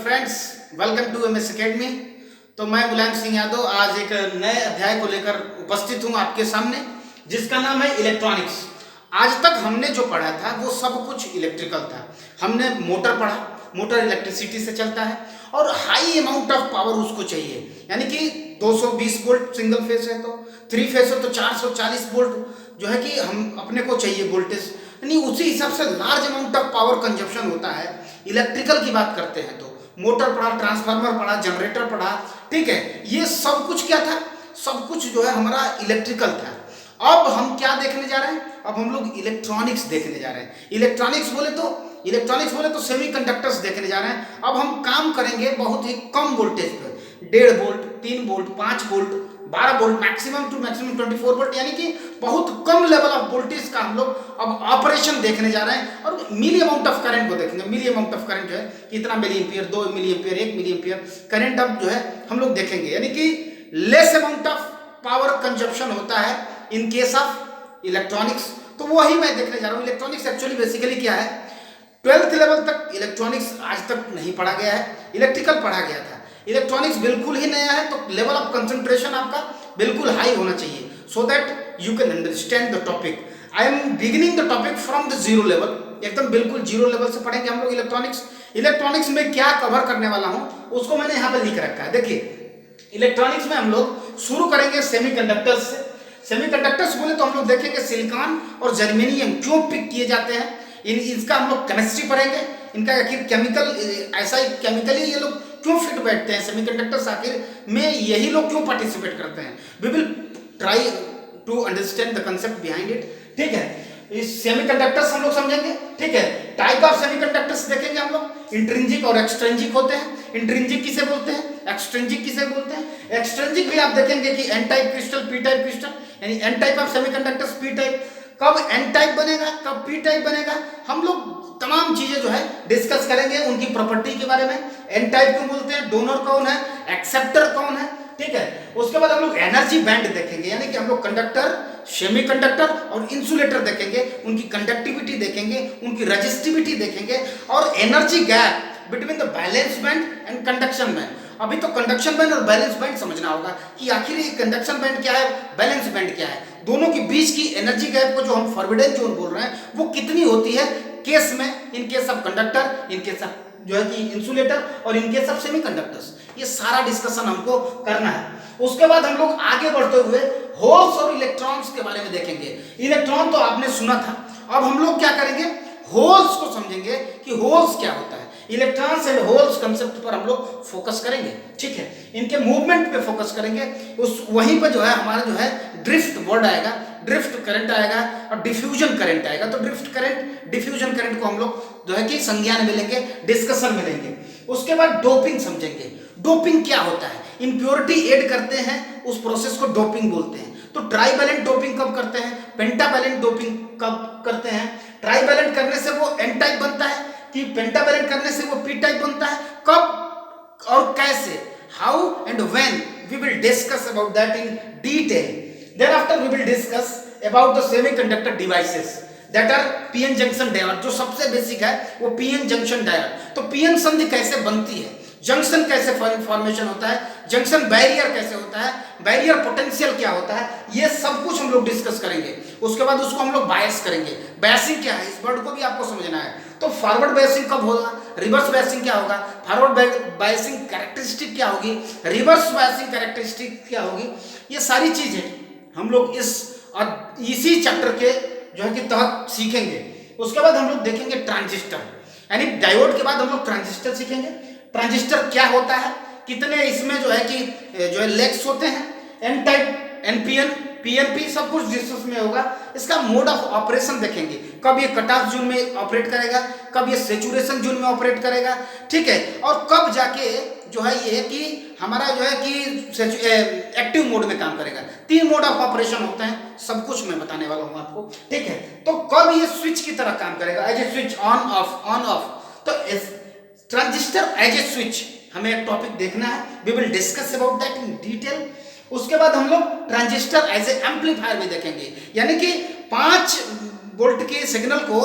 Friends, welcome to MS academy. तो मैं मुलायम सिंह यादव आज एक नए अध्याय को लेकर उपस्थित हूँ आपके सामने, जिसका नाम है इलेक्ट्रॉनिक्स। आज तक हमने जो पढ़ा था वो सब कुछ इलेक्ट्रिकल था। हमने मोटर पढ़ा, मोटर इलेक्ट्रिसिटी से चलता है और हाई अमाउंट ऑफ पावर उसको चाहिए, यानी कि 220 वोल्ट सिंगल फेस है, तो 3 फेस है तो 440 वोल्ट जो है कि हम अपने को चाहिए वोल्टेज, यानी उसी हिसाब से large amount of power consumption होता है। इलेक्ट्रिकल की बात करते हैं तो मोटर पढ़ा, ट्रांसफार्मर पढ़ा, जनरेटर पढ़ा, ठीक है। ये सब कुछ क्या था? सब कुछ जो है हमारा इलेक्ट्रिकल था। अब हम क्या देखने जा रहे हैं? अब हम लोग इलेक्ट्रॉनिक्स देखने जा रहे हैं। इलेक्ट्रॉनिक्स बोले तो सेमीकंडक्टर्स देखने जा रहे हैं। अब हम काम करेंगे बहुत ही कम वोल्टेज पर, 1.5 volt, 3 volt, 5 volt, 12 volt, maximum to maximum 24 volt, यानी कि बहुत कम लेवल ऑफ वोल्टेज का हम लोग अब ऑपरेशन देखने जा रहे हैं। और मिली अमाउंट ऑफ करंट को देखेंगे। मिली अमाउंट ऑफ करंट जो है कितना milli ampere, 2 milli ampere, 1 milli ampere current अब जो है हम लोग देखेंगे, यानी कि less amount of power consumption होता है इन केस ऑफ इलेक्ट्रॉनिक्स। तो वही मैं देखने जा रहा हूँ। इलेक्ट्रॉनिक्स एक्चुअली बेसिकली क्या है? 12th लेवल तक इलेक्ट्रॉनिक्स आज तक नहीं पढ़ा गया है, इलेक्ट्रिकल पढ़ा गया था। इलेक्ट्रॉनिक्स बिल्कुल ही नया है, तो लेवल ऑफ कंसंट्रेशन आपका बिल्कुल हाई होना चाहिए, so that you can understand the topic. I am beginning the topic from the zero level, एकदम बिल्कुल जीरो लेवल से पढ़ेंगे हम लोग इलेक्ट्रॉनिक्स। इलेक्ट्रॉनिक्स में क्या कवर करने वाला हूं उसको मैंने यहाँ पर लिख रखा है। देखिए, इलेक्ट्रॉनिक्स में हम लोग शुरू करेंगे सेमीकंडक्टर्स से। सेमीकंडक्टर्स बोले तो हम लोग देखेंगे सिलिकॉन और जर्मेनियम क्यों पिक किए जाते हैं, इसका हम लोग केमिस्ट्री पढ़ेंगे। इनका आखिर केमिकल ऐसा ही केमिकली ये लोग क्यों फिट बैठते हैं, सेमीकंडक्टर्स आखिर में यही लोग क्यों पार्टिसिपेट करते हैं। We will try to understand the concept behind it, ठीक है। इस सेमीकंडक्टर्स हम लोग समझेंगे, ठीक है। टाइप ऑफ सेमीकंडक्टर्स देखेंगे हम लोग, इंट्रिंसिक और एक्सट्रिंसिक होते हैं। इंट्रिंसिक किसे बोलते हैं, एक्सट्रिंसिक किसे बोलते हैं। एक्सट्रिंसिक भी आप देखेंगे कि N type crystal, P type crystal, यानी N type of semiconductors, P type. कब एन टाइप बनेगा, कब पी टाइप बनेगा, हम लोग तमाम चीजें जो है डिस्कस करेंगे, उनकी प्रॉपर्टी के बारे में। एन टाइप क्यों बोलते हैं, डोनर कौन है, एक्सेप्टर कौन है, ठीक है। उसके बाद हम लोग एनर्जी बैंड देखेंगे, यानी कि हम लोग कंडक्टर, सेमीकंडक्टर और इंसुलेटर देखेंगे, उनकी कंडक्टिविटी देखेंगे, उनकी रेजिस्टिविटी देखेंगे, और energy gap between the balance band and conduction band. अभी तो कंडक्शन बैंड और बैलेंस बैंड समझना होगा कि आखिर ये कंडक्शन बैंड क्या है, बैलेंस बैंड क्या है। दोनों के बीच की एनर्जी गैप को जो हम फॉरबिडन जोन बोल रहे हैं वो कितनी होती है केस में, in case of conductor, in case of जो है कि इंसुलेटर, और इन केस ऑफ सेमीकंडक्टर्स। ये सारा डिस्कशन हमको करना है। उसके बाद हम लोग आगे बढ़ते हुए होल्स और इलेक्ट्रॉन्स के बारे में देखेंगे। इलेक्ट्रॉन तो आपने सुना था, अब हम लोग क्या करेंगे, होल्स को समझेंगे कि होल्स क्या होता है। इलेक्ट्रॉन्स एंड होल्स कंसेप्ट पर हम लोग फोकस करेंगे, ठीक है। इनके मूवमेंट पे फोकस करेंगे। उस वहीं पर जो है हमारा जो है ड्रिफ्ट वर्ड आएगा, ड्रिफ्ट करंट आएगा और डिफ्यूजन करंट आएगा। तो ड्रिफ्ट करंट, डिफ्यूजन करंट को हम लोग जो है कि संज्ञान में लेंगे, डिस्कशन में लेंगे। उसके बाद डोपिंग समझेंगे। डोपिंग क्या होता है, इंप्योरिटी ऐड करते हैं, उस प्रोसेस को डोपिंग बोलते हैं। तो ट्राइवैलेंट डोपिंग कब करते हैं, पेंटावैलेंट डोपिंग कब करते हैं। ट्राइवैलेंट करने से वो एन टाइप बनता है कि पेंटावैलेंट करने से वो पी टाइप बनता है, कब और कैसे, how and when, we will discuss about that in detail. Thereafter we will discuss about the semiconductor devices that are PN junction diode। जो सबसे बेसिक है वो PN junction diode। तो PN संधि कैसे बनती है, जंक्शन कैसे फॉर्मेशन होता है, जंक्शन बैरियर कैसे होता है, बैरियर पोटेंशियल क्या होता है, ये सब कुछ हम लोग डिस्कस करेंगे। उसके बाद उसको हम लोग बायस करेंगे। बायसिंग क्या है, इस वर्ड को भी आपको समझना है। तो फॉरवर्ड बायसिंग कब होगा, रिवर्स बायसिंग क्या होगा, फॉरवर्ड बायसिंग कैरेक्टरिस्टिक क्या होगी, रिवर्स बायसिंग कैरेक्टरिस्टिक क्या होगी, ये सारी चीजें हम लोग इसी चैप्टर के जो है कि तहत सीखेंगे। उसके बाद हम लोग देखेंगे ट्रांजिस्टर, यानी डायोड के बाद हम लोग ट्रांजिस्टर सीखेंगे। ट्रांजिस्टर क्या होता है, कितने इसमें जो है कि जो है लेग्स होते हैं, एन टाइप, एनपीएन, पीएनपी, सब कुछ डिस्कस में होगा। इसका मोड ऑफ ऑपरेशन देखेंगे, कब ये कट ऑफ जोन में ऑपरेट करेगा, कब ये सेचुरेशन जोन में ऑपरेट करेगा, ठीक है, और कब जाके जो है ये कि हमारा जो है कि एक्टिव मोड में काम करेगा। 3 मोड ऑफ ऑपरेशन होते हैं, सब कुछ मैं बताने वाला हूं आपको, ठीक है। तो कब ये स्विच की तरह काम करेगा, as a switch, on off, on off. तो ट्रांजिस्टर एज ए स्विच हमें एक टॉपिक देखना है, we will discuss about that in detail. उसके बाद हम लोग ट्रांजिस्टर एज ए एम्पलीफायर में देखेंगे, यानी कि 5 वोल्ट के सिग्नल को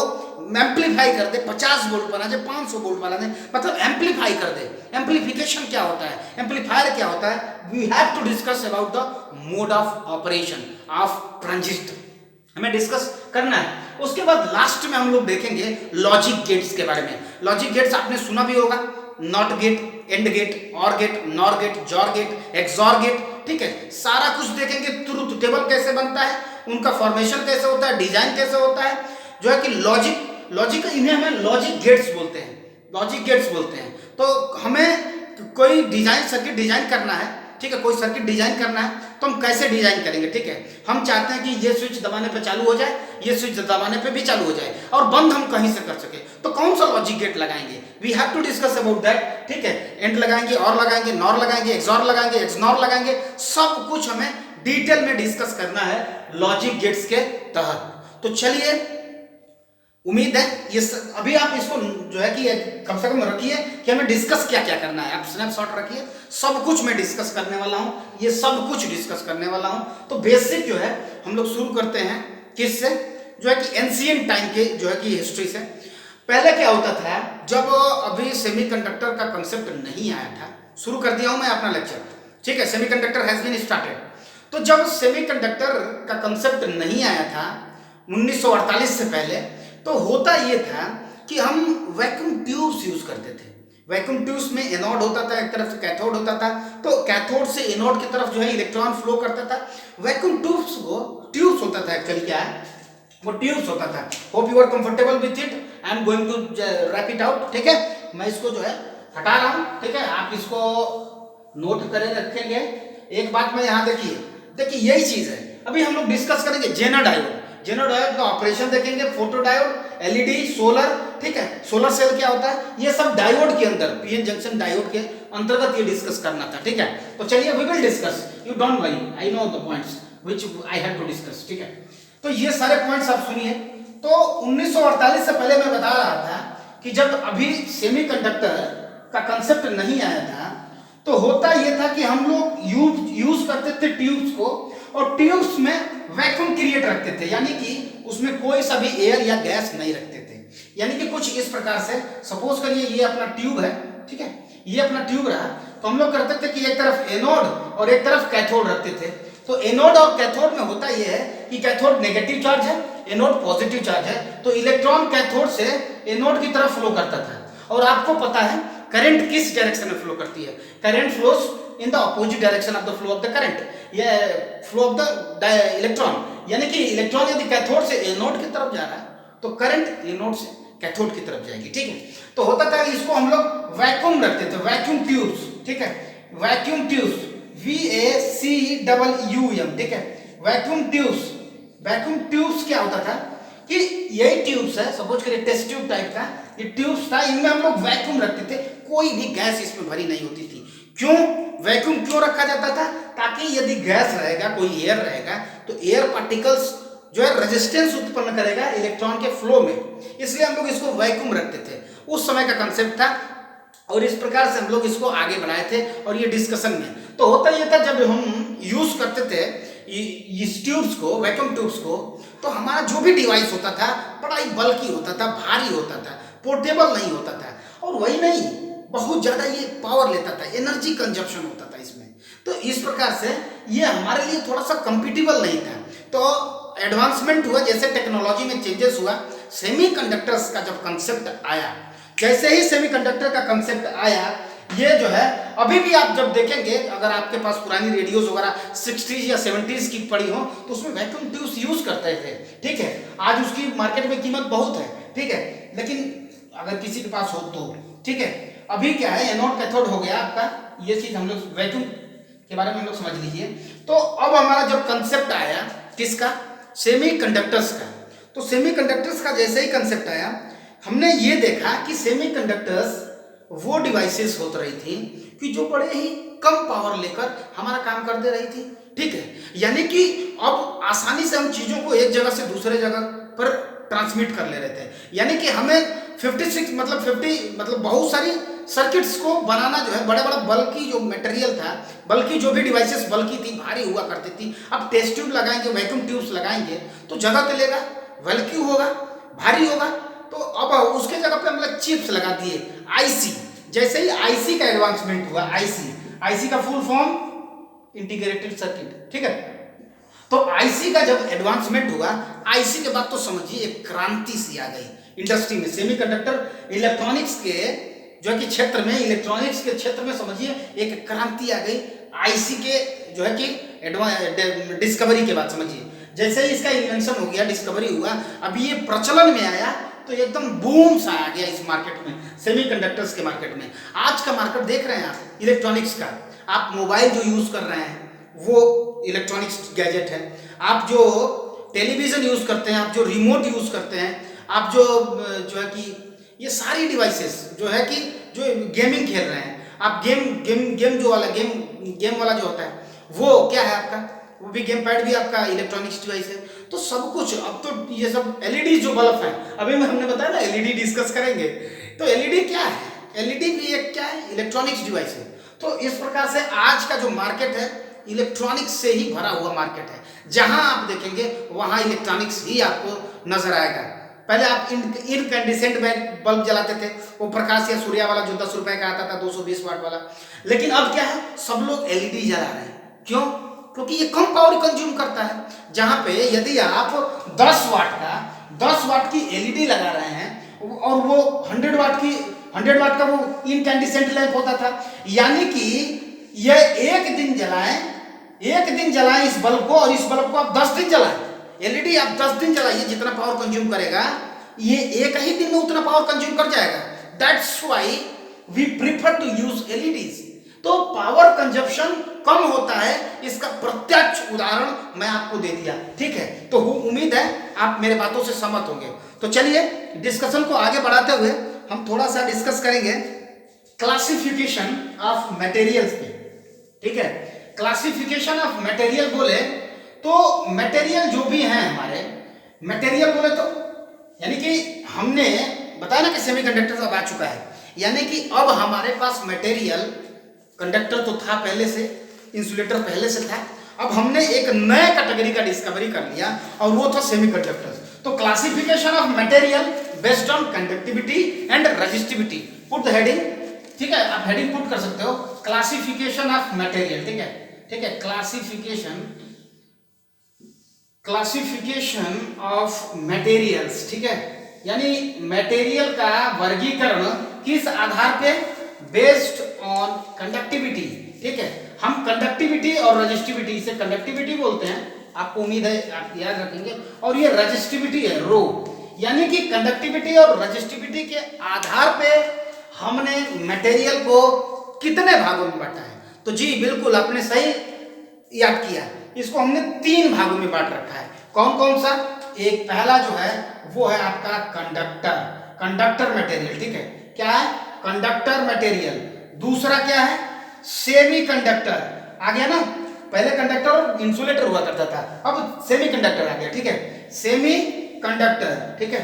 एम्पलीफाई कर दे, 50 वोल्ट बना दे, 500 वोल्ट बना दे, मतलब एम्पलीफाई कर दे। एम्पलीफिकेशन क्या होता है, एम्पलीफायर क्या होता है, we have to discuss about the mode of operation of transistor, हमें डिस्कस करना है। उसके बाद लास्ट में हम लोग देखेंगे लॉजिक गेट्स के बारे में। लॉजिक गेट्स आपने सुना भी होगा, not gate, and gate, or gate, nor gate, जॉर गेट, एक्सॉर गेट, ठीक है, सारा कुछ देखेंगे। ट्रुथ टेबल कैसे बनता है, उनका फॉर्मेशन कैसे होता है, डिजाइन कैसे होता है, जो है कि लॉजिक इन्हें हमें लॉजिक गेट्स बोलते हैं, लॉजिक गेट्स बोलते हैं। तो हमें कोई डिजाइन सर्किट डिजाइन करना है, ठीक है, कोई सर्किट डिजाइन करना है तो हम कैसे डिजाइन करेंगे, ठीक है, हम चाहते हैं कि ये स्विच दबाने पे चालू हो जाए, ये स्विच दबाने पे भी चालू हो जाए, और बंद हम कहीं से कर सके, तो कौन सा लॉजिक गेट लगाएंगे, we have to discuss about that, ठीक है। एंड लगाएंगे, और लगाएंगे, नॉर लगाएंगे, एक्सॉर लगाएंगे, एक्सनॉर लगाएंगे, सब कुछ हमें डिटेल में डिस्कस करना है लॉजिक गेट्स के तहत। तो चलिए, उम्मीद है ये अभी आप इसको जो है कि कम से कम रखिए कि हमें डिस्कस क्या क्या करना है, आप स्नैपशॉट रखिए, सब कुछ मैं डिस्कस करने वाला हूं, ये सब कुछ डिस्कस करने वाला हूं। तो बेसिक जो है हम लोग शुरू करते हैं किससे, जो है कि एंशिएंट टाइम के जो है कि हिस्ट्री से। पहले क्या होता था, जब अभी सेमीकंडक्टर का कंसेप्ट नहीं आया था, शुरू कर दिया हूं मैं अपना लेक्चर, ठीक है, सेमीकंडक्टर हैज बीन स्टार्टेड। तो जब सेमीकंडक्टर का कंसेप्ट नहीं आया था 1948 से पहले, तो होता ये था कि हम वैक्यूम ट्यूब्स यूज करते थे। वैक्यूम ट्यूब्स में एनोड होता था, एक तरफ से कैथोड होता था, तो कैथोड से एनोड की तरफ जो है इलेक्ट्रॉन फ्लो करता था। वैक्यूम ट्यूब्स होता था, एक्चुअली क्या है वो ट्यूब्स होता था। Hope you are comfortable with it, I am going to wrap it out, ठीक है। मैं इसको जो है हटा रहा हूं, ठीक है, आप इसको नोट करे रखेंगे। एक बात में यहाँ देखिए यही चीज है, अभी हम लोग डिस्कस करेंगे जेनर डायोड। जेनर डायोड का ऑपरेशन देखेंगे, फोटो डायोड, एलईडी, सोलर, ठीक है, सोलर सेल क्या होता है, ये सब डायोड के अंदर, पीएन जंक्शन डायोड के अंतर्गत ये डिस्कस करना था, ठीक है। तो चलिए we will discuss, you don't worry, I know the points which I have to discuss, ठीक है। तो ये सारे पॉइंट्स आप सुनिए। तो 1948 से पहले मैं बता रहा था कि जब अभी सेमीकंडक्टर का कंसेप्ट नहीं आया था, तो होता यह था कि हम लोग यूज करते थे ट्यूब्स को, और ट्यूब्स में वैक्यूम क्रिएट रखते थे, यानी कि उसमें कोई सा भी एयर या गैस नहीं रखते थे। यानी कि कुछ इस प्रकार से, सपोज करिए ये अपना ट्यूब है, ठीक है, ये अपना ट्यूब रहा, तो हम लोग करते थे कि एक तरफ एनोड और एक तरफ कैथोड रखते थे। तो एनोड और कैथोड में होता यह है कि कैथोड नेगेटिव चार्ज है, एनोड पॉजिटिव चार्ज है, तो इलेक्ट्रॉन कैथोड से एनोड की तरफ फ्लो करता था। और आपको पता है करंट किस डायरेक्शन में फ्लो करती है, current flows in the opposite direction of the flow of the current, ये फ्लो ऑफ द इलेक्ट्रॉन, यानी कि इलेक्ट्रॉन यदि कैथोड से एनोड की तरफ जा रहा है तो करंट एनोड से कैथोड की तरफ जाएगी, ठीक है। तो होता था कि इसको हम लोग वैक्यूम रखते थे, वैक्यूम ट्यूब्स, ठीक है, वैक्यूम ट्यूब्स, VACUUM, ठीक है, वैक्यूम ट्यूब्स। वैक्यूम ट्यूब्स क्या होता था कि यही ट्यूब्स है, सपोज करिए टेस्ट ट्यूब टाइप का ये ट्यूब्स था, इनमें हम लोग वैक्यूम रखते थे, कोई भी गैस इसमें भरी नहीं होती थी। क्यों वैक्यूम क्यों रखा जाता था, ताकि यदि गैस रहेगा, कोई एयर रहेगा, तो एयर पार्टिकल्स जो है रेजिस्टेंस उत्पन्न करेगा इलेक्ट्रॉन के फ्लो में, इसलिए हम लोग इसको वैक्यूम रखते थे। उस समय का कंसेप्ट था, और इस प्रकार से हम लोग इसको आगे बढ़ाए थे। और ये डिस्कशन में तो होता यह था, जब हम यूज करते थे इस ट्यूब्स को, वैक्यूम ट्यूब्स को, तो हमारा जो भी डिवाइस होता था बड़ा ही बल्कि होता था, भारी होता था, पोर्टेबल नहीं होता था, और वही नहीं बहुत ज्यादा ये पावर लेता था, एनर्जी कंजप्शन होता था इसमें। तो इस प्रकार से ये हमारे लिए थोड़ा सा कंपेटिबल नहीं था। तो एडवांसमेंट हुआ, जैसे टेक्नोलॉजी में चेंजेस हुआ, सेमीकंडक्टर्स का जब कंसेप्ट आया, जैसे ही सेमीकंडक्टर का कंसेप्ट आया, ये जो है अभी भी आप जब देखेंगे, अगर आपके पास पुरानी रेडियोस वगैरह 60s या 70s की पड़ी हो, तो उसमें वैक्यूम ट्यूब्स यूज करते थे, ठीक है। आज उसकी मार्केट में कीमत बहुत है, ठीक है, लेकिन अगर किसी के पास हो तो, ठीक है। अभी क्या है, एनोड कैथोड हो गया आपका, ये चीज हम लोग वैक्यूम के बारे में हम लोग समझ लीजिए। तो अब हमारा जब कंसेप्ट आया किसका, सेमीकंडक्टर्स का, तो सेमीकंडक्टर्स का जैसे ही कंसेप्ट आया, हमने ये देखा कि सेमीकंडक्टर्स वो डिवाइसेस होत रही थी कि जो बड़े ही कम पावर लेकर हमारा काम कर दे रही थी, ठीक है। यानी कि अब आसानी से हम चीजों को एक जगह से दूसरे जगह पर ट्रांसमिट कर ले रहे थे। यानी कि हमें 50 मतलब बहुत सारी सर्किट्स को बनाना जो है, बड़े बड़ा बल्कि जो मटेरियल था, बल्कि जो भी डिवाइसेस बल्कि थी, भारी हुआ करती थी। अब टेस्ट ट्यूब लगाएंगे, वैक्यूम ट्यूब्स लगाएंगे तो जगह तो लेगा, बल्कि होगा, भारी होगा, तो अब उसके जगह पे हम लोग चिप्स लगा दिए, आईसी। जैसे ही आईसी का एडवांसमेंट हुआ, आईसी का फुल फॉर्म इंटीग्रेटेड सर्किट, ठीक है। तो आईसी का जब एडवांसमेंट हुआ, आईसी के बाद तो समझिए एक क्रांति सी आ गई इंडस्ट्री में, सेमीकंडक्टर इलेक्ट्रॉनिक्स के जो कि क्षेत्र में, इलेक्ट्रॉनिक्स के क्षेत्र में समझिए एक क्रांति आ गई आईसी के जो है कि डिस्कवरी के बाद। समझिए जैसे ही इसका इन्वेंशन हो गया, डिस्कवरी हुआ, अभी ये प्रचलन में आया तो एकदम बूम सा आ गया इस मार्केट में, सेमीकंडक्टर्स के मार्केट में। आज का मार्केट देख रहे हैं आप इलेक्ट्रॉनिक्स का, आप मोबाइल जो यूज कर रहे हैं वो इलेक्ट्रॉनिक्स गैजेट है, आप जो टेलीविजन यूज करते हैं, आप जो रिमोट यूज करते हैं, आप जो है कि ये सारी डिवाइसेस जो है कि जो गेमिंग खेल रहे हैं आप, गेम वाला जो होता है वो क्या है आपका, वो भी गेम पैड भी आपका इलेक्ट्रॉनिक्स डिवाइस है। तो सब कुछ अब तो ये सब एलईडी जो बल्ब है, अभी में हमने बताया ना एलईडी डिस्कस करेंगे, तो एलईडी क्या है, एलईडी भी एक क्या है, इलेक्ट्रॉनिक्स डिवाइस है। तो इस प्रकार से आज का जो मार्केट है इलेक्ट्रॉनिक्स से ही भरा हुआ मार्केट है, जहां आप देखेंगे वहां इलेक्ट्रॉनिक्स ही आपको नजर आएगा। पहले आप इनकैंडिसेंट बल्ब जलाते थे, वो प्रकाश या सूर्या वाला जो 10 रुपए का आता था, 220 वाट वाला, लेकिन अब क्या है, सब लोग एलईडी जला रहे हैं। क्यों? क्योंकि ये कम पावर कंज्यूम करता है। जहां पे यदि आप 10 वाट की एलईडी लगा रहे हैं और वो 100 वाट का वो इनकैंडिसेंट लैंप होता था, यानी कि ये एक दिन जलाएं इस बल्ब को, और इस बल्ब को आप 10 दिन जलाएं। एलईडी आप 10 दिन चलाइए, जितना पावर कंज्यूम करेगा ये एक ही दिन में उतना पावर कंज्यूम कर जाएगा। That's why we prefer to use LEDs. तो पावर कंजप्शन कम होता है, इसका प्रत्यक्ष उदाहरण मैं आपको दे दिया, ठीक है। तो उम्मीद है आप मेरे बातों से सहमत होंगे। तो चलिए डिस्कशन को आगे बढ़ाते हुए हम थोड़ा सा डिस्कस करेंगे क्लासिफिकेशन ऑफ मटेरियल्स पे, ठीक है। क्लासिफिकेशन ऑफ मटेरियल बोले तो मटेरियल जो भी हैं हमारे, मटेरियल बोले तो यानी कि हमने बताया ना कि सेमीकंडक्टर अब आ चुका है, यानी कि अब हमारे पास मटेरियल, कंडक्टर तो था पहले से, इंसुलेटर पहले से था, अब हमने एक नए कैटेगरी का डिस्कवरी कर लिया और वो था सेमीकंडक्टर। तो classification of material based on conductivity and resistivity, put the heading, ठीक है, आप हेडिंग पुट कर सकते हो, क्लासिफिकेशन ऑफ मटेरियल, ठीक है, क्लासिफिकेशन ऑफ मटेरियल्स, ठीक है, यानी मटेरियल का वर्गीकरण किस आधार पे, बेस्ड ऑन कंडक्टिविटी, ठीक है। हम कंडक्टिविटी और रेजिस्टिविटी, इसे कंडक्टिविटी बोलते हैं, आपको उम्मीद है आप याद रखेंगे, और ये रेजिस्टिविटी है रो, यानी कि कंडक्टिविटी और रेजिस्टिविटी के आधार पे हमने मटेरियल को कितने भागों में बांटा है। तो जी बिल्कुल आपने सही याद किया, इसको हमने 3 भागों में बांट रखा है। कौन कौन सा? एक पहला जो है वो है आपका कंडक्टर मटेरियल, ठीक है, क्या है, कंडक्टर मटेरियल। दूसरा क्या है, सेमी कंडक्टर, आ गया ना, पहले कंडक्टर और इंसुलेटर हुआ करता था, अब सेमी कंडक्टर आ गया, ठीक है, सेमी कंडक्टर, ठीक है,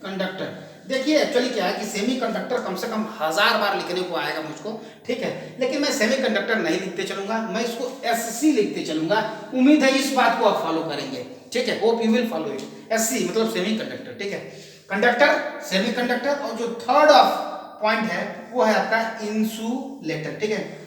कंडक्टर। देखिए एक्चुअली क्या है कि सेमी कंडक्टर कम से कम 1000 बार लिखने को आएगा मुझको, ठीक है, लेकिन मैं सेमी कंडक्टर नहीं लिखते चलूंगा, मैं इसको एससी लिखते चलूंगा। उम्मीद है इस बात को आप फॉलो करेंगे, ठीक है, hope you will follow it. SC मतलब सेमी कंडक्टर, ठीक है, कंडक्टर, सेमी कंडक्टर, और जो थर्ड ऑफ पॉइंट है वो है आपका इंसुलेटर, ठीक है,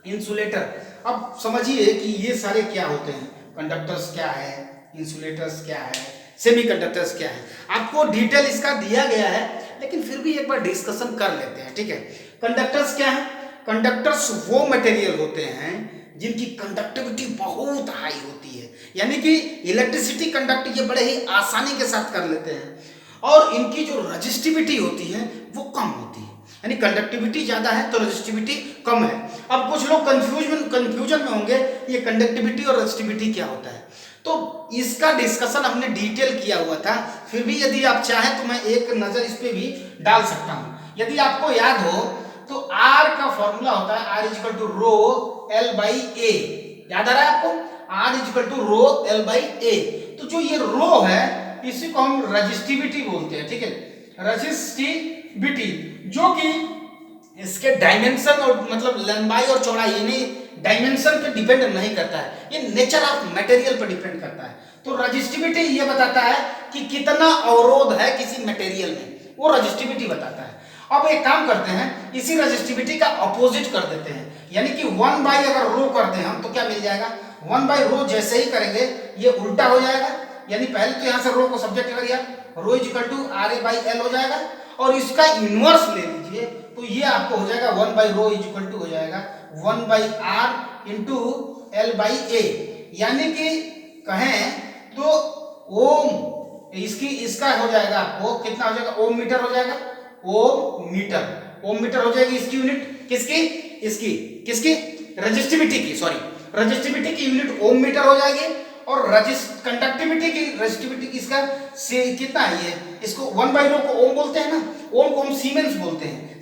इंसुलेटर। अब समझिए कि ये सारे क्या होते हैं, कंडक्टर्स क्या है, इंसुलेटर्स क्या है, सेमीकंडक्टर्स क्या है, आपको डिटेल इसका दिया गया है, लेकिन फिर भी एक बार डिस्कशन कर लेते हैं, ठीक है। कंडक्टर्स क्या है? कंडक्टर्स वो मटेरियल होते हैं जिनकी कंडक्टिविटी बहुत हाई होती है, यानी कि इलेक्ट्रिसिटी कंडक्ट ये बड़े ही आसानी के साथ कर लेते हैं, और इनकी जो रजिस्टिविटी होती है वो कम होती है, यानी कंडक्टिविटी ज्यादा है तो रजिस्टिविटी कम है। अब कुछ लोग कंफ्यूजन में होंगे ये कंडक्टिविटी और रजिस्टिविटी क्या होता है, तो इसका डिस्कशन हमने डिटेल किया हुआ था, फिर भी यदि आप चाहें तो मैं एक नजर इस पे भी डाल सकता हूं। यदि आपको याद हो तो R का फॉर्मूला होता है R equal to rho L by A, याद आ रहा है आपको, R equal to rho L by A. तो जो ये रो है इसी को हम रजिस्टिविटी बोलते हैं, ठीक है, रजिस्टिविटी, जो कि इसके डायमेंशन और मतलब लंबाई और चौड़ाई यानी डायमेंशन पे डिपेंड नहीं करता है, ये नेचर ऑफ मटेरियल पर डिपेंड करता है। तो रजिस्टिविटी ये बताता है कि कितना अवरोध है किसी मटेरियल में, वो रजिस्टिविटी बताता है। अब एक काम करते हैं, इसी रजिस्टिविटी का अपोजिट कर देते हैं, यानी कि 1 अगर रो कर दें हम तो क्या मिल जाएगा, 1 जैसे ही करेंगे ये उल्टा हो जाएगा, यानी पहले तो यहाँ से रो को सब्जेक्ट करिए, रो इज इक्वल टू RA/L हो जाएगा, और इसका इनवर्स ले लीजिए तो ये आपको हो जाएगा 1/रो इज इक्वल टू हो जाएगा 1/R इंटू L/A, यानी कि कहें तो ओम इसका हो जाएगा आपको कितना हो जाएगा, ओम मीटर हो जाएगा, ओम मीटर हो जाएगी इसकी यूनिट, किसकी रजिस्टिविटी की, सॉरी रजिस्टिविटी की यूनिट ओम मीटर हो जाएगी, और कंडक्टिविटी की रजिस्टिविटी इसका से कितना है, ये इसको 1/रो को ओम बोलते हैं ना, ओम को हम सीमेंस बोलते हैं,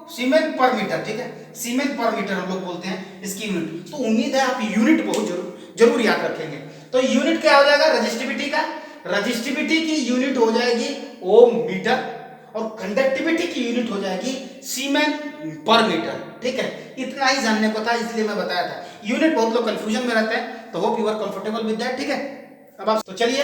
सीमेन पर मीटर, ठीक है, सीमेन पर मीटर हम लोग बोलते हैं इसकी यूनिट। तो उम्मीद है आप यूनिट बहुत जरूर याद रखेंगे। तो यूनिट क्या हो जाएगा रजिस्टिविटी का, रजिस्टिविटी की यूनिट हो जाएगी ओम मीटर, और कंडक्टिविटी की यूनिट हो जाएगी सीमेन पर मीटर, ठीक है। इतना ही जानने को था, इसलिए मैं बताया था। यूनिट बहुत लोग कंफ्यूजन में रहते हैं, तो hope you are comfortable with that, ठीक है। अब आप तो चलिए,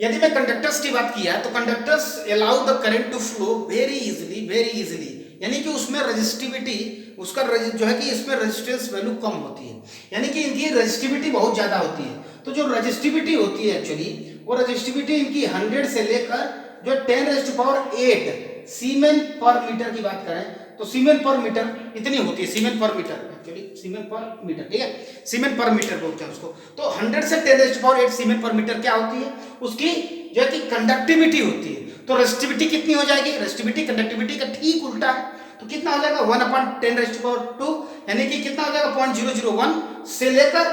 यदि मैं कंडक्टर्स की बात किया तो conductors allow the current to flow very easily, यानी कि उसमें रजिस्टिविटी उसका जो है कि इसमें रेजिस्टेंस वैल्यू कम होती है, यानी कि इनकी रजिस्टिविटी बहुत ज्यादा होती है। तो जो रजिस्टिविटी होती है एक्चुअली, वो रजिस्टिविटी इनकी 100 से लेकर जो 10⁸ सीमेन पर मीटर की बात करें तो सीमेन पर मीटर इतनी होती है, सीमेन पर मीटर एक्चुअली सीमेन पर मीटर, ठीक है, सीमेन पर मीटर बोलते हैं उसको। तो 100 से 10⁸ सीमेन पर मीटर क्या होती है, उसकी जो है कि कंडक्टिविटी होती है। तो रेजिस्टिविटी कितनी हो जाएगी, रेजिस्टिविटी कंडक्टिविटी का ठीक उल्टा है, तो कितना हो जाएगा 1/10⁻², यानी कि कितना हो जाएगा 0.001 से लेकर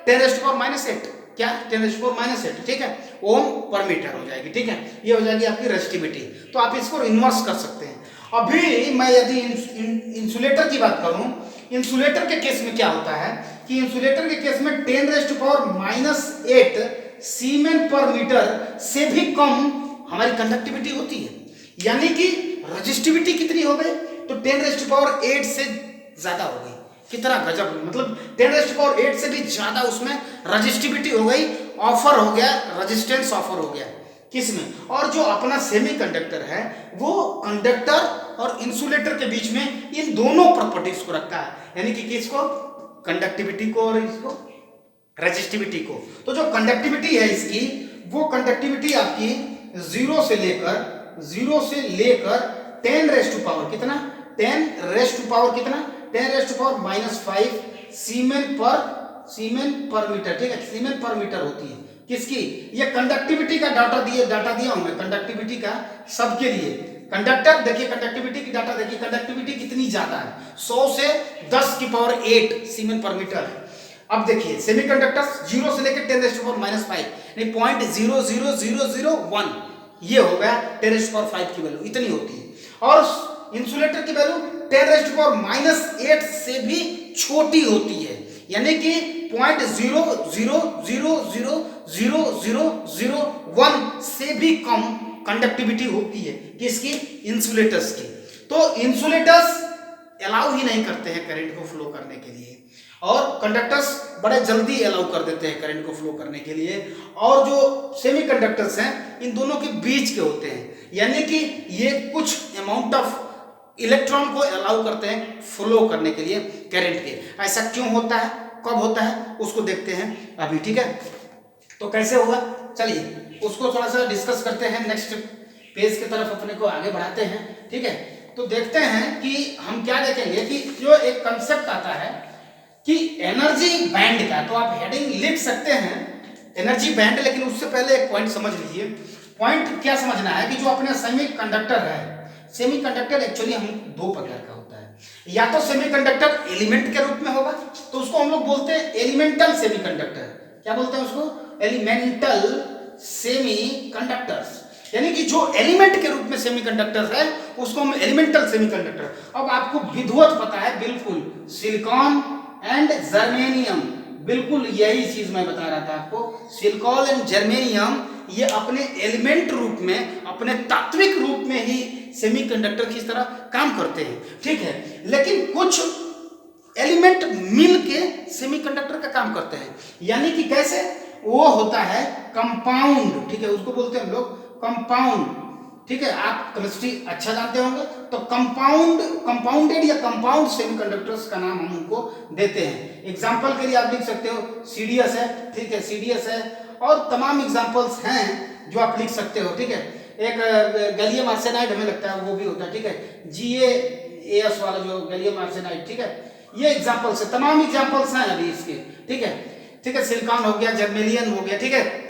10⁻⁸, क्या 10⁻⁸, ठीक है, ओम पर मीटर हो जाएगी, ठीक है। ये हो जाएगी आपकी रेजिस्टिविटी। तो आप इसको इन्वर्स कर सकते हैं। अभी मैं यदि इंसुलेटर की बात करूं, इंसुलेटर के केस में क्या होता है कि इंसुलेटर के केस में 10⁻⁸ सीमेन पर मीटर से भी कम हमारी कंडक्टिविटी होती है, यानी कि रेजिस्टिविटी कितनी हो गई, तो 10⁸ से ज्यादा हो गई। कितना गजब, मतलब 10⁸ से भी ज्यादा उसमें रजिस्टिविटी हो गई, ऑफर हो गया, रेजिस्टेंस ऑफर हो गया किसमें। और जो अपना सेमीकंडक्टर है वो कंडक्टर और इंसुलेटर के बीच में इन दोनों प्रॉपर्टीज को रखता है, यानी कि किसको, कंडक्टिविटी को और इसको रेजिस्टिविटी को। तो जो कंडक्टिविटी है इसकी, वो कंडक्टिविटी आपकी 0 से लेकर 10⁻⁻ कितना, 10⁻⁵ सीमेन पर मीटर, ठीक है, सीमेन पर मीटर होती है किसकी, ये कंडक्टिविटी का डाटा दिया हूं मैं, कंडक्टिविटी का सबके लिए। कंडक्टर देखिए, कंडक्टिविटी की डाटा देखिए, कंडक्टिविटी कितनी ज्यादा है, 100 से 10⁸ सीमेन पर मीटर है। अब देखिए सेमीकंडक्टर्स 0 से लेकर 10⁻⁵ यानी 0.00001, ये हो गया 10⁻⁵ की वैल्यू इतनी होती है, और इंसुलेटर की वैल्यू 10⁻⁸ से भी छोटी होती है, यानी कि 0.0000001 से भी कम कंडक्टिविटी होती है किसकी, इंसुलेटर्स की। तो इंसुलेटर्स अलाउ ही नहीं करते हैं करंट को फ्लो करने के लिए, और कंडक्टर्स बड़े जल्दी अलाउ कर देते हैं करंट को फ्लो करने के लिए। और जो सेमीकंडक्टर्स हैं इन दोनों के बीच के होते हैं, यानी कि ये कुछ अमाउंट ऑफ इलेक्ट्रॉन को अलाउ करते हैं फ्लो करने के लिए करंट के। ऐसा क्यों होता है, कब होता है, उसको देखते हैं अभी, ठीक है। तो कैसे होगा, चलिए उसको थोड़ा सा डिस्कस करते हैं, नेक्स्ट पेज की तरफ अपने को आगे बढ़ाते हैं, ठीक है। तो देखते हैं कि हम क्या देखेंगे कि जो एक कंसेप्ट आता है कि एनर्जी बैंड का, तो आप हेडिंग लिख सकते हैं एनर्जी बैंड, लेकिन उससे पहले एक पॉइंट समझ लीजिए। पॉइंट क्या समझना है कि जो अपने सेमीकंडक्टर है, सेमीकंडक्टर एक्चुअली हम दो प्रकार का होता है, या तो सेमीकंडक्टर एलिमेंट के रूप में होगा, तो उसको हम लोग बोलते हैं एलिमेंटल सेमीकंडक्टर। क्या बोलते हैं उसको, एलिमेंटल सेमीकंडक्टर्स, यानी कि जो एलिमेंट के रूप में सेमीकंडक्टर है उसको हम एलिमेंटल सेमीकंडक्टर। अब आपको विधिवत पता है बिल्कुल, सिलिकॉन एंड जर्मेनियम, बिल्कुल यही चीज मैं बता रहा था आपको, सिलिकॉन एंड जर्मेनियम ये अपने एलिमेंट रूप में, अपने तात्विक रूप में ही सेमीकंडक्टर की तरह काम करते हैं, ठीक है। लेकिन कुछ एलिमेंट मिल के सेमीकंडक्टर का काम करते हैं, यानी कि कैसे, वो होता है कंपाउंड, ठीक है, उसको बोलते हैं हम लोग कंपाउंड ठीक है, आप केमिस्ट्री अच्छा जानते होंगे, तो कंपाउंडेड या कंपाउंड सेमीकंडक्टर्स का नाम हम उनको देते हैं। एग्जांपल के लिए आप लिख सकते हो सीडीएस है, ठीक है, सीडीएस है, और तमाम एग्जांपल्स हैं जो आप लिख सकते हो, ठीक है। एक गैलियम आर्सेनाइड हमें लगता है वो भी होता है, ठीक है, GaAs वाला जो गैलियम आर्सेनाइड, ठीक है, ये एग्जांपल्स है, तमाम एग्जांपल्स हैं अभी इसके, ठीक है, ठीक है। सिलिकॉन हो गया, जर्मेनियम हो गया, ठीक है,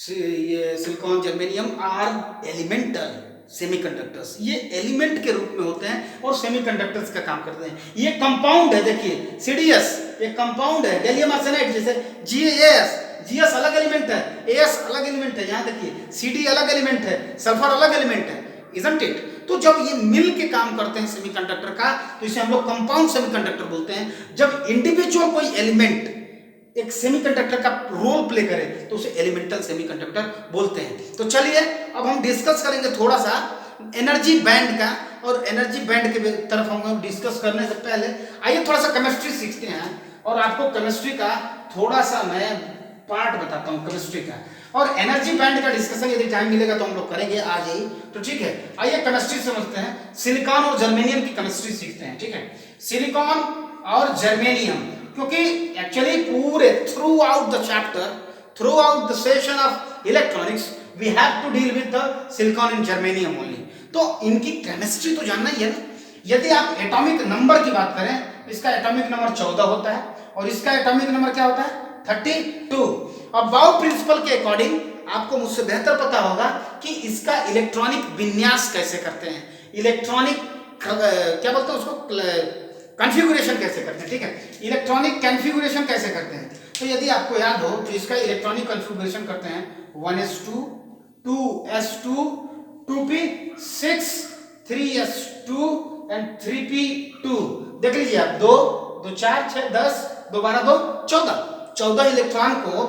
ये silicon germanium are elemental semiconductors, ये एलिमेंट के रूप में होते हैं और सेमीकंडक्टर्स का काम करते हैं। ये कंपाउंड है, देखिए सीडीएस ये कंपाउंड है, गैलियम आर्सेनाइड जैसे जीएस अलग एलिमेंट है, एएस अलग एलिमेंट है, यहाँ देखिए सीडी अलग एलिमेंट है, सल्फर अलग एलिमेंट है, इजंट इट। तो जब ये मिल के काम करते हैं सेमीकंडक्टर का, तो इसे हम लोग कंपाउंड सेमीकंडक्टर बोलते हैं। जब इंडिविजुअल कोई एलिमेंट एक सेमीकंडक्टर का रोल प्ले करे तो उसे एलिमेंटल सेमीकंडक्टर बोलते हैं। तो चलिए अब हम डिस्कस करेंगे थोड़ा सा एनर्जी बैंड का, और एनर्जी बैंड के तरफ हम डिस्कस करने से पहले आइए थोड़ा सा केमिस्ट्री सीखते हैं, और आपको केमिस्ट्री का थोड़ा सा मैं पार्ट बताता हूँ केमिस्ट्री का, और एनर्जी बैंड का डिस्कशन यदि टाइम मिलेगा तो हम लोग करेंगे आज ही, तो ठीक है। आइए केमिस्ट्री समझते हैं, सिलिकॉन और जर्मेनियम की केमिस्ट्री सीखते हैं, ठीक है। सिलिकॉन और जर्मेनियम, क्योंकि एक्चुअली पूरे throughout the chapter, throughout the session of electronics we have to deal with the silicon and germanium only. तो इनकी केमिस्ट्री तो जानना ही है ना। यदि आप एटॉमिक नंबर की बात करें, इसका एटॉमिक नंबर 14 होता है और इसका एटॉमिक नंबर क्या होता है 32। अब बाउ प्रिंसिपल के अकॉर्डिंग आपको मुझसे बेहतर पता होगा कि इसका इलेक्ट्रॉनिक विन्यास कैसे करते हैं, इलेक्ट्रॉनिक क्या बोलते हैं उसको, कॉन्फ़िगरेशन कैसे करते हैं, ठीक है, इलेक्ट्रॉनिक कॉन्फ़िगरेशन कैसे करते हैं। तो यदि आपको याद हो तो इसका इलेक्ट्रॉनिक कॉन्फ़िगरेशन करते हैं 1s2 2s2 2p6 3s2 and 3p2। देख लीजिए आप, 2 2 4 6 10 2 12 2 14 इलेक्ट्रॉन को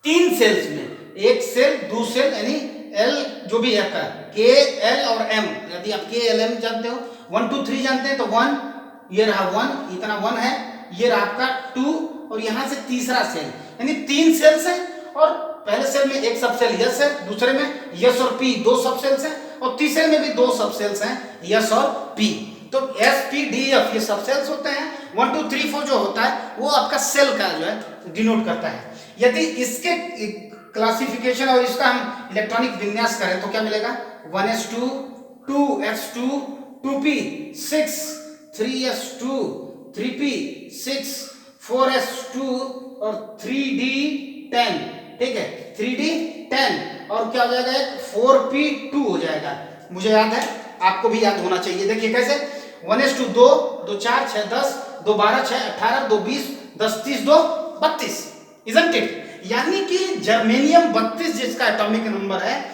3 सेल्स में, एक सेल दो सेल यानी L जो भी है आपका K L और M, यदि आप K L M जानते हो, 1 2 3 जानते हैं तो 1, ये रहा 1, इतना 1 है, ये रहा आपका 2, और यहाँ से तीसरा सेल, यानी 3 सेल्स हैं, और पहले सेल में एक सब सेल यस है, दूसरे में यस और P 2 सब सेल्स हैं, और तीसरे में भी 2 सब सेल्स हैं यस और P। तो S P D F ये सब सेल्स होते हैं। 1 2 3 4 जो होता है वो आपका सेल का जो है डिनोट करता है। यदि इसके क्लासिफिकेशन और इसका हम इलेक्ट्रॉनिक विन्यास करें तो क्या मिलेगा, 1s2 2s2 2p6 3s2 3p6 4s2 और 3d10, ठीक है, 3d10, और क्या हो जाएगा, 4p2 हो जाएगा। मुझे याद है, आपको भी याद होना चाहिए। देखिए कैसे, 1s2 2 2 4 6 10 2 12 6 18 2 20 10 30 2 32, इजंट इट। यानी कि जर्मेनियम 32 जिसका एटॉमिक नंबर है,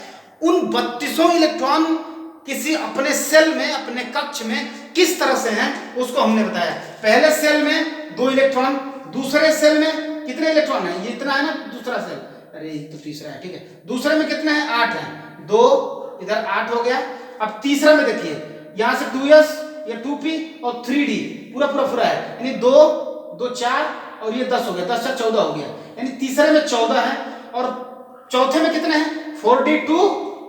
उन 32 इलेक्ट्रॉन किसी अपने सेल में, अपने कक्ष में किस तरह से हैं उसको हमने बताया। पहले सेल में 2 इलेक्ट्रॉन, दूसरे सेल में कितने इलेक्ट्रॉन है, ये इतना है ना दूसरा सेल, अरे ये तो तीसरा है, ठीक है, दूसरे में कितने हैं 8 हैं, 2 इधर 8 हो गया। अब तीसरा में देखिए, यहां से 2s ये 2p और 3d पूरा है, यानी 2 2 4 और ये 10 हो गया, 10 4 14 हो गया, यानी तीसरे में 14 है, और चौथे में कितने हैं 4d2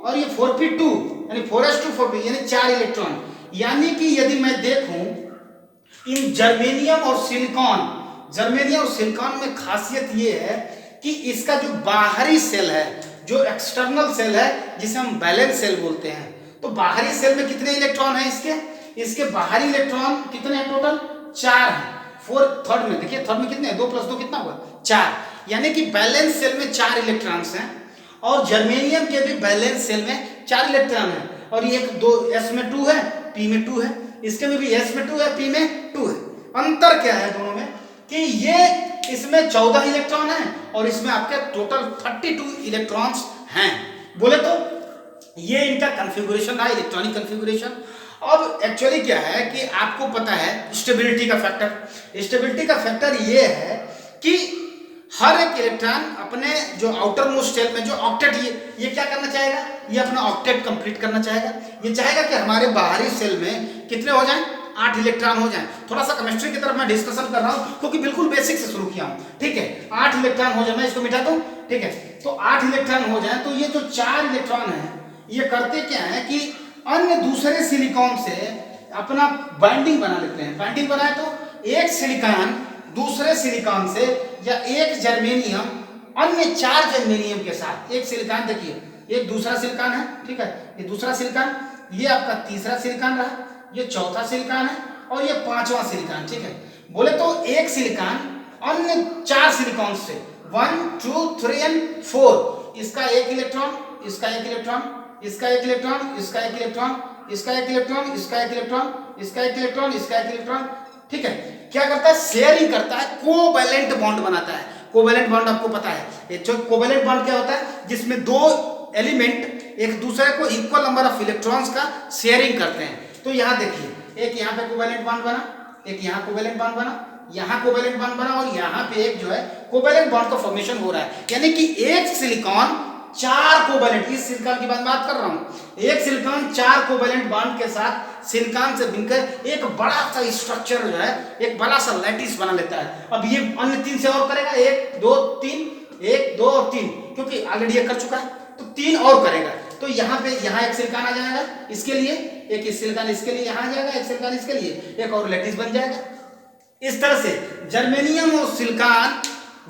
और ये 4p2, यानी 4s2 4p, यानी 4 इलेक्ट्रॉन। यानी कि यदि मैं देखूं इन जर्मेनियम और सिलिकॉन में खासियत ये है कि इसका जो बाहरी सेल है, जो एक्सटर्नल सेल है, जिसे हम बैलेंस सेल बोलते हैं, तो बाहरी सेल में कितने इलेक्ट्रॉन हैं इसके बाहरी इलेक्ट्रॉन कितने हैं, टोटल 4 हैं। थर्ड में देखिए, थर्ड में कितने हैं, 2 + 2 कितना हुआ 4, यानी कि बैलेंस सेल में 4 इलेक्ट्रॉन्स हैं, और जर्मेनियम के भी बैलेंस सेल में 4 इलेक्ट्रॉन हैं, और ये 2 s में 2 है, p में 2 है, इसके में भी s में 2 है, p में 2 है। अंतर क्या है दोनों में कि ये इसमें 14 इलेक्ट्रॉन हैं और इसमें आपके टोटल 32 इलेक्ट्रॉन्स हैं। बोले तो ये इनका कॉन्फ़िगरेशन रहा, इलेक्ट्रॉनिक कॉन्फ़िगरेशन। अब एक्चुअली क्या है कि आपको पता है स्टेबिलिटी का फैक्टर ये है कि हर एक इलेक्ट्रॉन अपने जो आउटर मोस्ट शेल में जो ऑक्टेट, ये क्या करना चाहेगा, ये अपना ऑक्टेट कंप्लीट करना चाहेगा। ये चाहेगा कि हमारे बाहरी सेल में कितने हो जाएं, 8 इलेक्ट्रॉन हो जाएं। थोड़ा सा केमिस्ट्री की तरफ मैं डिस्कशन कर रहा हूं क्योंकि बिल्कुल बेसिक से शुरू किया हूं, ठीक है। 8 इलेक्ट्रॉन हो जाए, मैं इसको मिटा दूं, ठीक है, तो 8 इलेक्ट्रॉन हो जाए, तो ये जो 4 इलेक्ट्रॉन है ये करते क्या है कि अन्य दूसरे सिलिकॉन से अपना बाइंडिंग बना लेते हैं। बाइंडिंग बनाए तो एक सिलिकॉन दूसरे सिलिकॉन से या एक जर्मेनियम अन्य 4 जर्मेनियम के साथ, एक सिलिकॉन देखिए, एक दूसरा सिलिकॉन है, ठीक है, ये दूसरा सिलिकॉन, ये आपका तीसरा सिलिकॉन रहा, ये चौथा सिलिकॉन है और ये 5वां सिलिकॉन, ठीक है। बोले तो एक सिलिकॉन अन्य 4 सिलिकॉन से 1 2 3 एंड 4, इसका एक इलेक्ट्रॉन, इसका एक इलेक्ट्रॉन, इसका एक इलेक्ट्रॉन, इसका एक इलेक्ट्रॉन, इसका एक इलेक्ट्रॉन, इसका एक इलेक्ट्रॉन, इसका एक इलेक्ट्रॉन, इसका एक इलेक्ट्रॉन, ठीक है। क्या करता है? शेयरिंग करता है, कोवैलेंट बॉन्ड बनाता है। कोवैलेंट बॉन्ड आपको पता है, ये जो कोवैलेंट बॉन्ड क्या होता है, जिसमें 2 एलिमेंट एक दूसरे को इक्वल नंबर ऑफ इलेक्ट्रॉन्स का शेयरिंग करते हैं। तो यहाँ देखिए, एक यहाँ पे कोवैलेंट बॉन्ड बना, एक यहाँ कोवैलेंट बॉन्ड बना, यहाँ कोवैलेंट बॉन्ड बना और यहाँ पे एक जो है कोवैलेंट बॉन्ड का फॉर्मेशन हो रहा है। यानी कि एक सिलिकॉन 4 कोवैलेंट, इस सिलिकॉन की बात कर रहा हूँ, एक सिलिकॉन 4 कोवैलेंट बॉन्ड के साथ सिलिकॉन से मिलकर एक बड़ा सा स्ट्रक्चर जो है, एक बड़ा सा लैटिस बना लेता है। अब ये अन्य 3 से और करेगा, 1 2 3, 1 2 और 3, क्योंकि ऑलरेडी ये कर चुका है तो 3 और करेगा। तो यहाँ पे यहाँ एक सिलिकॉन आ जाएगा इसके लिए, एक इस सिलिकॉन इसके लिए यहाँ आ जाएगा, एक सिलिकॉन इसके लिए, एक और लैटिस बन जाएगा। इस तरह से जर्मेनियम और सिलिकॉन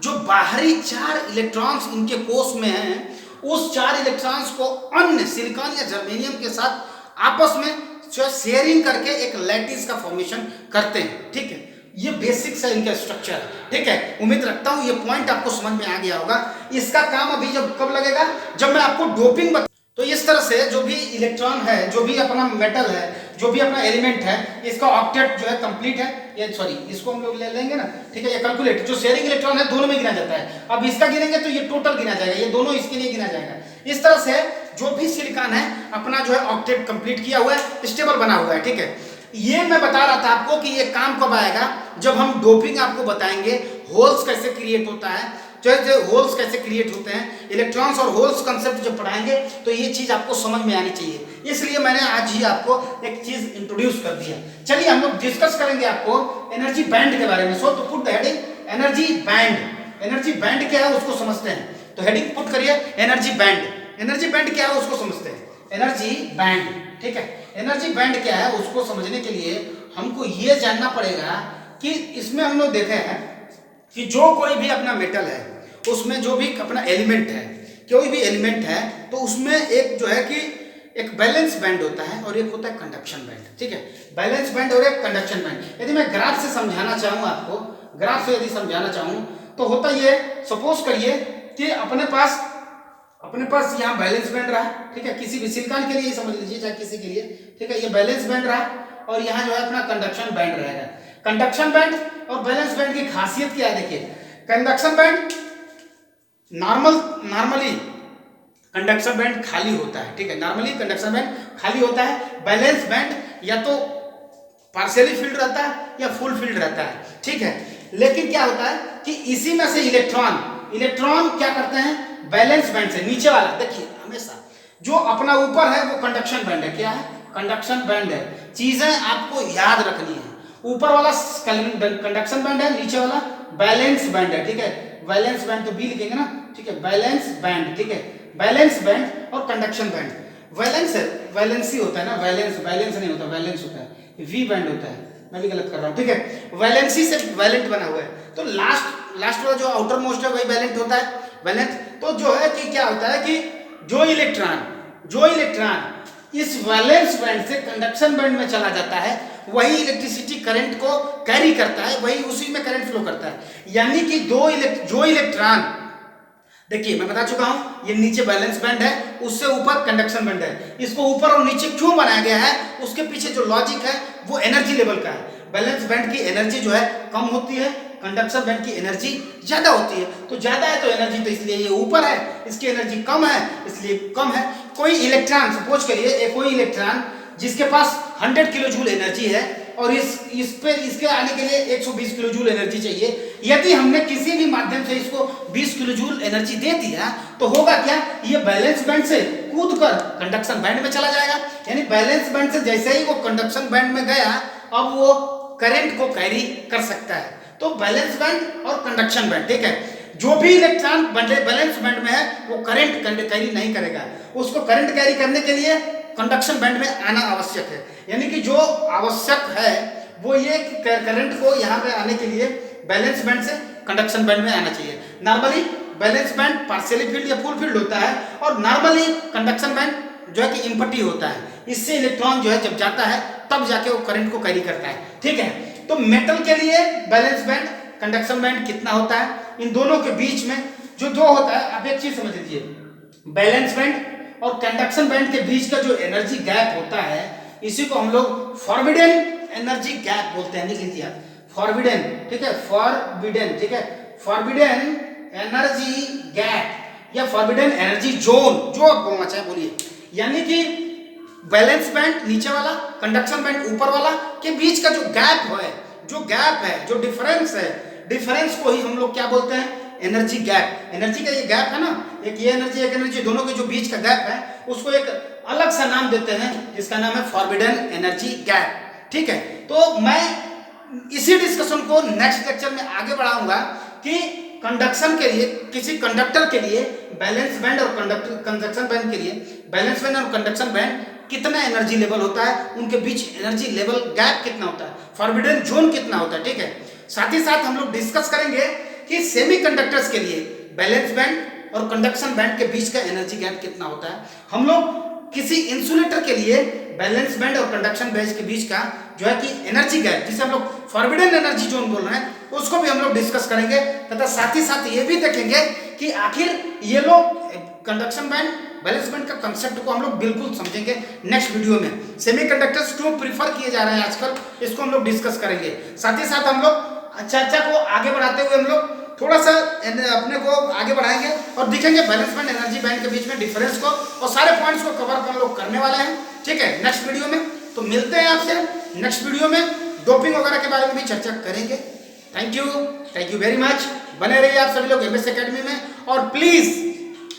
जो बाहरी 4 इलेक्ट्रॉन्स इनके कोष में हैं, उस 4 इलेक्ट्रॉन्स को अन्य सिलिकॉन या जर्मेनियम के साथ आपस में शेयरिंग करके एक लैटिस का फॉर्मेशन करते हैं, ठीक है। ये बेसिक्स है इनका स्ट्रक्चर, ठीक है। उम्मीद रखता हूं ये पॉइंट आपको समझ में आ गया होगा। इसका काम अभी जब कब लगेगा, जब मैं आपको डोपिंग तो इस तरह से जो भी इलेक्ट्रॉन है, जो भी अपना मेटल है, जो भी अपना एलिमेंट है, इसका ऑक्टेट जो है कंप्लीट है, ये सॉरी इसको हम लोग ले लेंगे ना, ठीक है। ये कैलकुलेट जो शेयरिंग इलेक्ट्रॉन है दोनों में गिना जाता है। अब इसका गिनेंगे तो ये टोटल गिना जाएगा, ये दोनों इसके लिए गिना जाएगा। इस तरह से जो भी सिलिकॉन है अपना जो है ऑक्टेट कंप्लीट किया हुआ है, स्टेबल बना हुआ है, ठीक है। ये मैं बता रहा था आपको कि ये काम कब आएगा, जब हम डोपिंग आपको बताएंगे, होल्स कैसे क्रिएट होता है, जो होल्स कैसे क्रिएट होते हैं, इलेक्ट्रॉन्स और होल्स कंसेप्ट जब पढ़ाएंगे तो ये चीज आपको समझ में आनी चाहिए। इसलिए मैंने आज ही आपको एक चीज इंट्रोड्यूस कर दिया। चलिए हम लोग डिस्कस करेंगे आपको एनर्जी बैंड के बारे में। सो तो put the heading energy band. Energy band क्या है उसको समझते हैं, तो हेडिंग पुट करिए एनर्जी बैंड। एनर्जी बैंड क्या है उसको समझते हैं, एनर्जी बैंड, ठीक है। एनर्जी बैंड क्या है उसको समझने के लिए हमको ये जानना पड़ेगा कि इसमें हम लोग देखे हैं कि जो कोई भी अपना मेटल है, उसमें जो भी अपना एलिमेंट है, कोई भी एलिमेंट है, तो उसमें एक जो है कि एक बैलेंस बैंड होता है और एक होता है कंडक्शन बैंड, ठीक है। बैलेंस बैंड और एक कंडक्शन बैंड। यदि मैं ग्राफ से समझाना चाहूँ आपको, ग्राफ से यदि समझाना चाहूँ तो होता ये, सपोज करिए कि अपने पास यहाँ बैलेंस बैंड रहा, ठीक है। किसी भी सिलिकॉन के लिए समझ लीजिए, चाहे किसी के लिए, ठीक है। ये बैलेंस बैंड रहा और यहाँ जो है अपना कंडक्शन बैंड रहेगा। कंडक्शन बैंड और बैलेंस बैंड की खासियत क्या है, देखिए। Conduction band normally conduction band खाली होता है, ठीक है। नॉर्मली कंडक्शन बैंड खाली होता है। बैलेंस बैंड या तो पार्शियली फील्ड रहता है या फुल फील्ड रहता है, ठीक है। लेकिन क्या होता है कि इसी में से इलेक्ट्रॉन क्या करते हैं, बैलेंस बैंड से नीचे वाला, देखिए हमेशा जो अपना ऊपर है वो कंडक्शन बैंड है। क्या है? कंडक्शन बैंड है। चीजें आपको याद रखनी है, ऊपर वाला कंडक्शन बैंड है, नीचे वाला बैलेंस बैंड है, ठीक है। बैलेंस बैंड तो बी लिखेंगे ना, ठीक है। बैलेंस बैंड, ठीक है। बैलेंस बैंड और कंडक्शन बैंड। वैलेंसी होता है ना, बैलेंस नहीं होता, बैलेंस होता है, वी बैंड होता है, मैं भी गलत कर रहा हूँ, ठीक है। वैलेंसी से वैलेंट बना हुआ है, तो लास्ट वाला जो आउटर मोस्ट है वही वैलेंट होता है, वैलेंट। तो जो है कि क्या होता है कि जो इलेक्ट्रॉन इस वैलेंस बैंड से कंडक्शन बैंड में चला जाता है, वही इलेक्ट्रिसिटी करंट को कैरी करता है, वही उसी में करंट फ्लो करता है। यानी कि जो इलेक्ट्रॉन, देखिए मैं बता चुका हूं, ये नीचे बैलेंस बैंड है, उससे ऊपर कंडक्शन बैंड है। इसको ऊपर और नीचे क्यों बनाया गया है, उसके पीछे जो लॉजिक है वो एनर्जी लेवल का है। बैलेंस बैंड की एनर्जी जो है कम होती है, कंडक्शन बैंड की एनर्जी ज्यादा होती है। तो ज्यादा है तो एनर्जी, तो इसलिए ये ऊपर है, इसकी एनर्जी कम है इसलिए कम है। कोई इलेक्ट्रॉन, सपोज करिए कोई इलेक्ट्रॉन जिसके पास 100 किलो जूल एनर्जी है और इसके आने के लिए 120 किलो जूल एनर्जी चाहिए। यदि हमने किसी भी माध्यम से इसको 20 किलो जूल एनर्जी दे दिया तो होगा क्या, ये बैलेंस बैंड से कूदकर कंडक्शन बैंड में चला जाएगा। यानी बैलेंस बैंड से जैसे ही वो कंडक्शन बैंड में गया, अब वो करंट को कैरी कर सकता है। तो बैलेंस बैंड और कंडक्शन बैंड, ठीक है। जो भी इलेक्ट्रॉन वैलेंस बैंड में है वो करंट कैरी नहीं करेगा, उसको करंट कैरी करने के लिए कंडक्शन बैंड में आना आवश्यक है। यानी कि जो आवश्यक है वो ये कि करंट को यहाँ पे आने के लिए बैलेंस बैंड से कंडक्शन बैंड में आना चाहिए। Normally balance band partially field या फुल फील्ड होता है और नॉर्मली कंडक्शन बैंड जो है कि इम्पटी होता है। इससे इलेक्ट्रॉन जो है जब जाता है तब जाके वो करंट को कैरी करता है। ठीक है, तो मेटल के लिए बैलेंस बैंड कंडक्शन बैंड कितना होता है, इन दोनों के बीच में जो दो होता है, आप एक चीज समझ लीजिए, बैलेंस बैंड और कंडक्शन बैंड के बीच का जो एनर्जी गैप होता है इसी को हम लोग फॉरबिडन एनर्जी गैप बोलते हैं। लिख लीजिए आप, फॉरबिडन, ठीक है, फॉरबिडन, ठीक है, फॉरबिडन एनर्जी गैप या फॉरबिडन एनर्जी जोन, जो आप बोलना चाहे बोलिए। यानी कि बैलेंस बैंड नीचे वाला, कंडक्शन बैंड ऊपर वाला के बीच का जो गैप है, जो डिफरेंस है, डिफरेंस को ही हम लोग क्या बोलते हैं, एनर्जी गैप। एनर्जी का ये गैप है ना, एक ये एनर्जी एक एनर्जी, दोनों के जो बीच का गैप है उसको एक अलग सा नाम देते हैं जिसका नाम है फॉरबिडन एनर्जी गैप। ठीक है, तो मैं इसी डिस्कशन को नेक्स्ट लेक्चर में आगे बढ़ाऊंगा कि कंडक्शन के लिए, किसी कंडक्टर के लिए बैलेंस बैंड और कंडक्शन बैंड के लिए बैलेंस बैंड और कंडक्शन बैंड कितना एनर्जी लेवल होता है, उनके बीच एनर्जी लेवल गैप कितना होता है, फॉरबिडन जोन कितना होता है। ठीक है, साथ ही साथ हम लोग डिस्कस करेंगे कि सेमीकंडक्टर्स के लिए बैलेंस बैंड और कंडक्शन बैंड के बीच का एनर्जी गैप कितना होता है। हम लोग किसी इंसुलेटर के लिए बैलेंस बैंड और कंडक्शन बैंड के बीच का जो है कि एनर्जी गैप, जिसे हम लोग फॉरबिडन एनर्जी जोन बोल रहे हैं, उसको भी हम लोग डिस्कस करेंगे तथा साथ ही साथ ये भी देखेंगे कि आखिर ये लोग कंडक्शन बैंड बैलेंस बैंड का कंसेप्ट को हम लोग बिल्कुल समझेंगे नेक्स्ट वीडियो में। सेमीकंडक्टर्स क्यों प्रीफर किए जा रहे हैं आजकल, इसको हम लोग डिस्कस करेंगे। साथ ही साथ हम लोग चर्चा को आगे बढ़ाते हुए हम लोग थोड़ा सा अपने को आगे बढ़ाएंगे और दिखेंगे बैलेंस बैंड एनर्जी बैंड के बीच में डिफरेंस को, और सारे पॉइंट्स को कवर हम लोग करने वाले हैं। ठीक है, नेक्स्ट वीडियो में। तो मिलते हैं आपसे नेक्स्ट वीडियो में, डोपिंग वगैरह के बारे में भी चर्चा करेंगे। Thank you very much. बने रहिए आप सभी लोग एमएस एकेडमी में, और please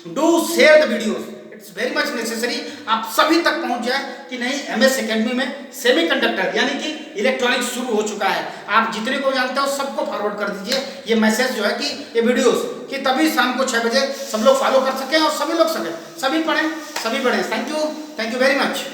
do share the videos, it's very much necessary आप सभी तक पहुंच जाए कि नहीं एमएस एकेडमी में सेमीकंडक्टर यानी कि इलेक्ट्रॉनिक्स शुरू हो चुका है। आप जितने को जानते हो सबको फॉरवर्ड कर दीजिए ये मैसेज जो है कि ये वीडियोस, कि तभी शाम को 6 बजे सब लोग फॉलो कर सकें और सभी लोग सभी पढ़ें। Thank you very much.